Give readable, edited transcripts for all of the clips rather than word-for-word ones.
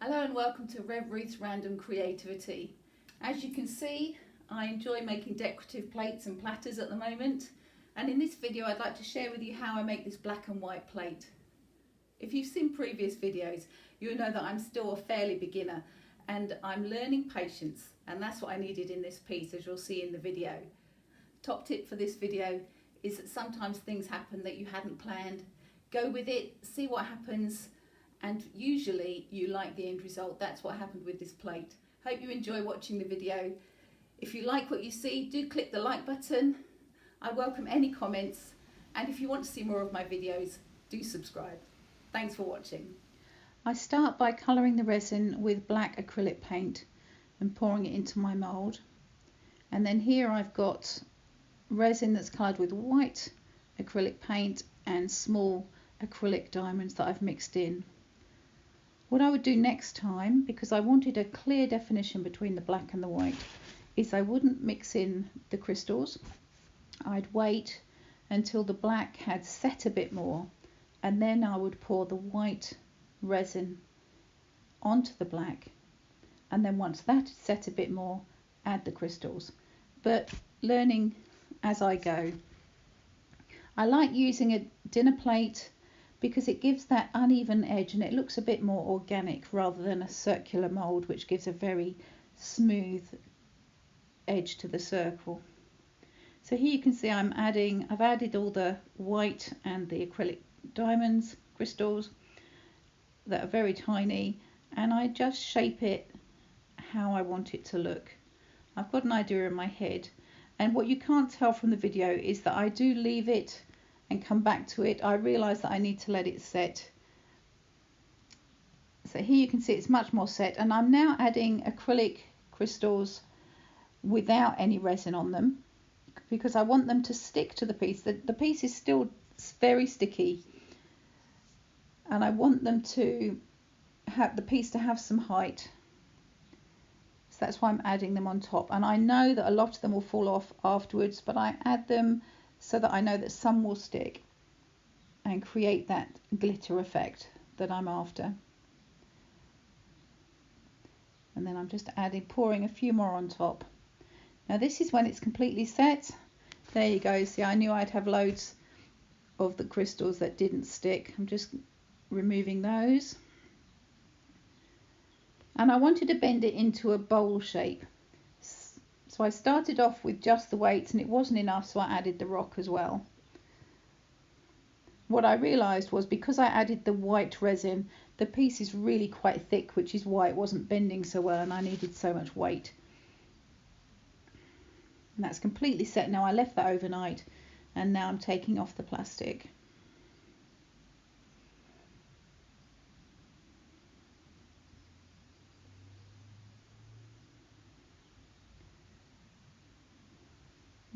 Hello and welcome to Revd Ruth's Random Creativity. As you can see, I enjoy making decorative plates and platters at the moment, and in this video I'd like to share with you how I make this black and white plate. If you've seen previous videos, you'll know that I'm still a fairly beginner and I'm learning patience, and that's what I needed in this piece, as you'll see in the video. Top tip for this video is that sometimes things happen that you hadn't planned. Go with it, see what happens, and usually you like the end result. That's what happened with this plate. Hope you enjoy watching the video. If you like what you see, do click the like button. I welcome any comments, and if you want to see more of my videos, do subscribe. Thanks for watching. I start by colouring the resin with black acrylic paint and pouring it into my mould. And then here I've got resin that's coloured with white acrylic paint and small acrylic diamonds that I've mixed in. What I would do next time, because I wanted a clear definition between the black and the white, is I wouldn't mix in the crystals. I'd wait until the black had set a bit more, and then I would pour the white resin onto the black, and then once that had set a bit more, add the crystals. But learning as I go. I like using a dinner plate because it gives that uneven edge and it looks a bit more organic rather than a circular mould, which gives a very smooth edge to the circle. So here you can see I've added all the white and the acrylic diamonds, crystals that are very tiny, and I just shape it how I want it to look. I've got an idea in my head, and what you can't tell from the video is that I do leave it and come back to it. I realise that I need to let it set. So here you can see it's much more set, and I'm now adding acrylic crystals without any resin on them because I want them to stick to the piece. The piece is still very sticky, and I want them to have the piece to have some height. So that's why I'm adding them on top, and I know that a lot of them will fall off afterwards, but I add them so that I know that some will stick and create that glitter effect that I'm after. And then I'm just pouring a few more on top. Now this is when it's completely set. There you go. See, I knew I'd have loads of the crystals that didn't stick. I'm just removing those. And I wanted to bend it into a bowl shape. So I started off with just the weights and it wasn't enough, so I added the rock as well. What I realised was because I added the white resin, the piece is really quite thick, which is why it wasn't bending so well and I needed so much weight. And that's completely set now. I left that overnight and now I'm taking off the plastic.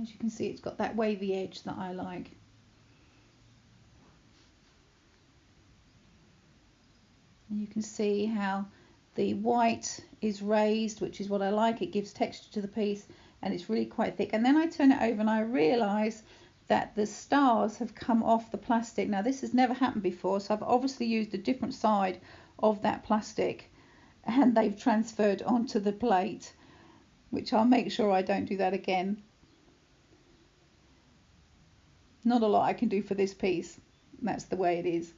As you can see, it's got that wavy edge that I like. And you can see how the white is raised, which is what I like. It gives texture to the piece and it's really quite thick. And then I turn it over and I realise that the stars have come off the plastic. Now this has never happened before, so I've obviously used a different side of that plastic and they've transferred onto the plate, which I'll make sure I don't do that again. Not a lot I can do for this piece. That's the way it is.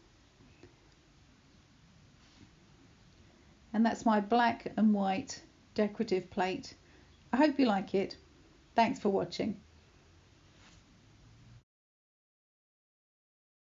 And that's my black and white decorative plate. I hope you like it. Thanks for watching.